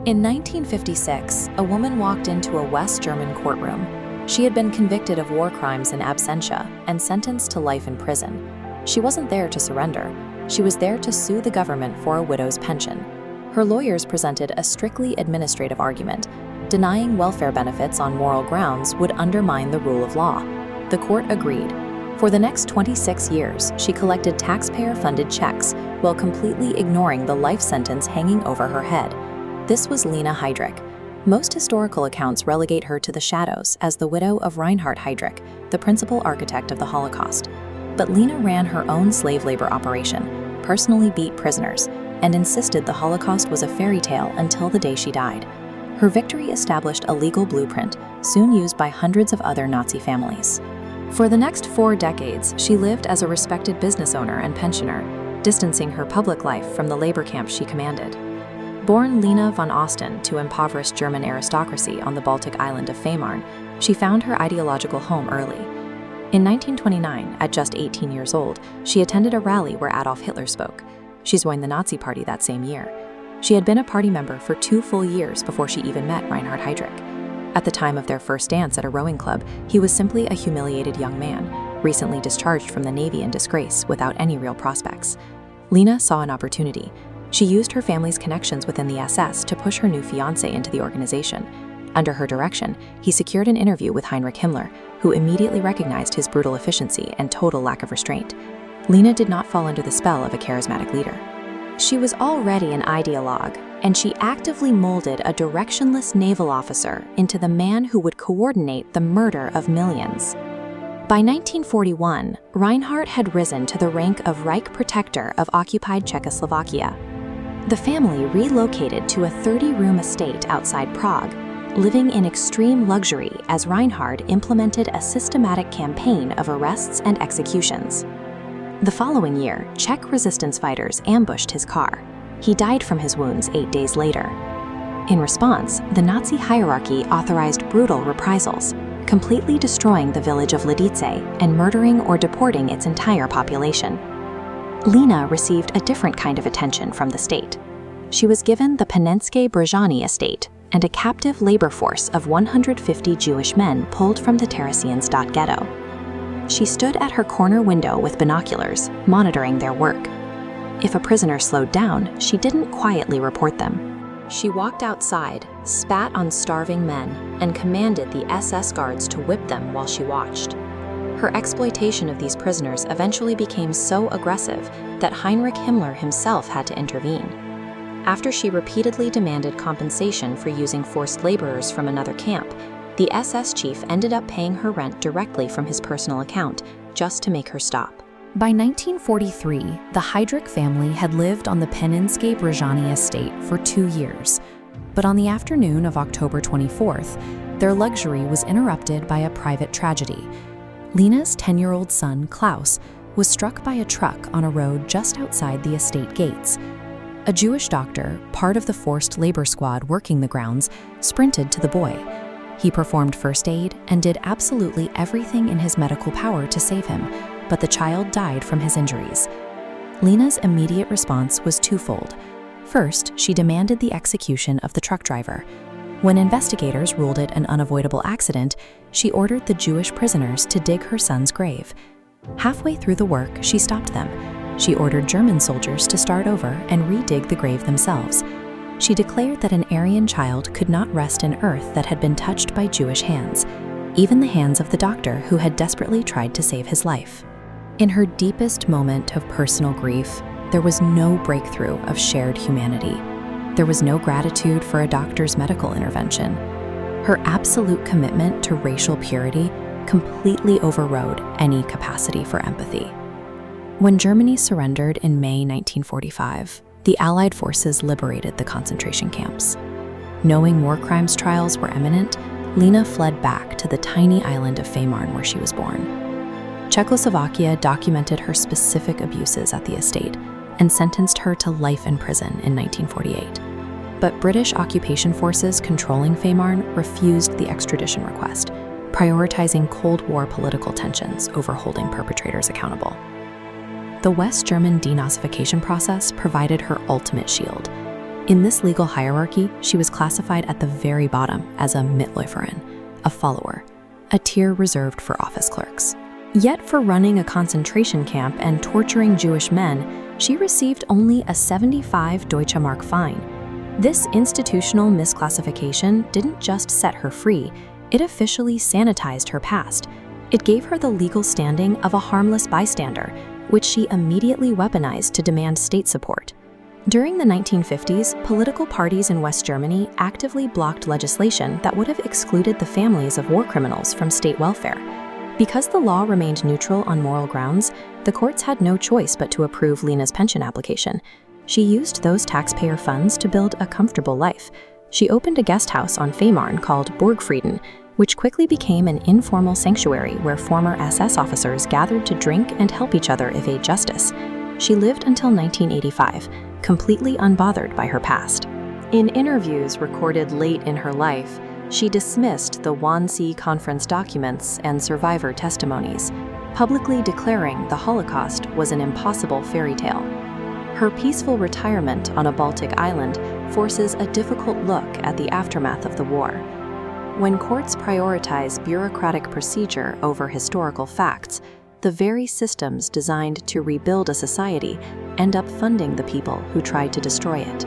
In 1956, a woman walked into a West German courtroom. She had been convicted of war crimes in absentia and sentenced to life in prison. She wasn't there to surrender. She was there to sue the government for a widow's pension. Her lawyers presented a strictly administrative argument. Denying welfare benefits on moral grounds would undermine the rule of law. The court agreed. For the next 26 years, she collected taxpayer-funded checks while completely ignoring the life sentence hanging over her head. This was Lena Heydrich. Most historical accounts relegate her to the shadows as the widow of Reinhard Heydrich, the principal architect of the Holocaust. But Lena ran her own slave labor operation, personally beat prisoners, and insisted the Holocaust was a fairy tale until the day she died. Her victory established a legal blueprint, soon used by hundreds of other Nazi families. For the next 4 decades, she lived as a respected business owner and pensioner, distancing her public life from the labor camps she commanded. Born Lena von Osten to impoverished German aristocracy on the Baltic island of Fehmarn, she found her ideological home early. In 1929, at just 18 years old, she attended a rally where Adolf Hitler spoke. She joined the Nazi Party that same year. She had been a party member for 2 full years before she even met Reinhard Heydrich. At the time of their first dance at a rowing club, he was simply a humiliated young man, recently discharged from the Navy in disgrace without any real prospects. Lena saw an opportunity. She used her family's connections within the SS to push her new fiancé into the organization. Under her direction, he secured an interview with Heinrich Himmler, who immediately recognized his brutal efficiency and total lack of restraint. Lena did not fall under the spell of a charismatic leader. She was already an ideologue, and she actively molded a directionless naval officer into the man who would coordinate the murder of millions. By 1941, Reinhard had risen to the rank of Reich Protector of occupied Czechoslovakia. The family relocated to a 30-room estate outside Prague, living in extreme luxury as Reinhard implemented a systematic campaign of arrests and executions. The following year, Czech resistance fighters ambushed his car. He died from his wounds 8 days later. In response, the Nazi hierarchy authorized brutal reprisals, completely destroying the village of Lidice and murdering or deporting its entire population. Lena received a different kind of attention from the state. She was given the Panenske Brezhany estate and a captive labor force of 150 Jewish men pulled from the Teresienstadt ghetto. She stood at her corner window with binoculars, monitoring their work. If a prisoner slowed down, she didn't quietly report them. She walked outside, spat on starving men, and commanded the SS guards to whip them while she watched. Her exploitation of these prisoners eventually became so aggressive that Heinrich Himmler himself had to intervene. After she repeatedly demanded compensation for using forced laborers from another camp, the SS chief ended up paying her rent directly from his personal account, just to make her stop. By 1943, the Heydrich family had lived on the Panenske Brezhany estate for 2 years. But on the afternoon of October 24th, their luxury was interrupted by a private tragedy. Lena's 10-year-old son, Klaus, was struck by a truck on a road just outside the estate gates. A Jewish doctor, part of the forced labor squad working the grounds, sprinted to the boy. He performed first aid and did absolutely everything in his medical power to save him, but the child died from his injuries. Lena's immediate response was twofold. First, she demanded the execution of the truck driver. When investigators ruled it an unavoidable accident, she ordered the Jewish prisoners to dig her son's grave. Halfway through the work, she stopped them. She ordered German soldiers to start over and redig the grave themselves. She declared that an Aryan child could not rest in earth that had been touched by Jewish hands, even the hands of the doctor who had desperately tried to save his life. In her deepest moment of personal grief, there was no breakthrough of shared humanity. There was no gratitude for a doctor's medical intervention. Her absolute commitment to racial purity completely overrode any capacity for empathy. When Germany surrendered in May 1945, the Allied forces liberated the concentration camps. Knowing war crimes trials were imminent, Lena fled back to the tiny island of Fehmarn where she was born. Czechoslovakia documented her specific abuses at the estate and sentenced her to life in prison in 1948. But British occupation forces controlling Fehmarn refused the extradition request, prioritizing Cold War political tensions over holding perpetrators accountable. The West German denazification process provided her ultimate shield. In this legal hierarchy, she was classified at the very bottom as a Mitläuferin, a follower, a tier reserved for office clerks. Yet for running a concentration camp and torturing Jewish men, she received only a 75 Deutsche Mark fine. This institutional misclassification didn't just set her free, it officially sanitized her past. It gave her the legal standing of a harmless bystander, which she immediately weaponized to demand state support. During the 1950s, political parties in West Germany actively blocked legislation that would have excluded the families of war criminals from state welfare. Because the law remained neutral on moral grounds, the courts had no choice but to approve Lena's pension application. She used those taxpayer funds to build a comfortable life. She opened a guest house on Fehmarn called Burgfrieden, which quickly became an informal sanctuary where former SS officers gathered to drink and help each other evade justice. She lived until 1985, completely unbothered by her past. In interviews recorded late in her life, she dismissed the Wannsee Conference documents and survivor testimonies, publicly declaring the Holocaust was an impossible fairy tale. Her peaceful retirement on a Baltic island forces a difficult look at the aftermath of the war. When courts prioritize bureaucratic procedure over historical facts, the very systems designed to rebuild a society end up funding the people who tried to destroy it.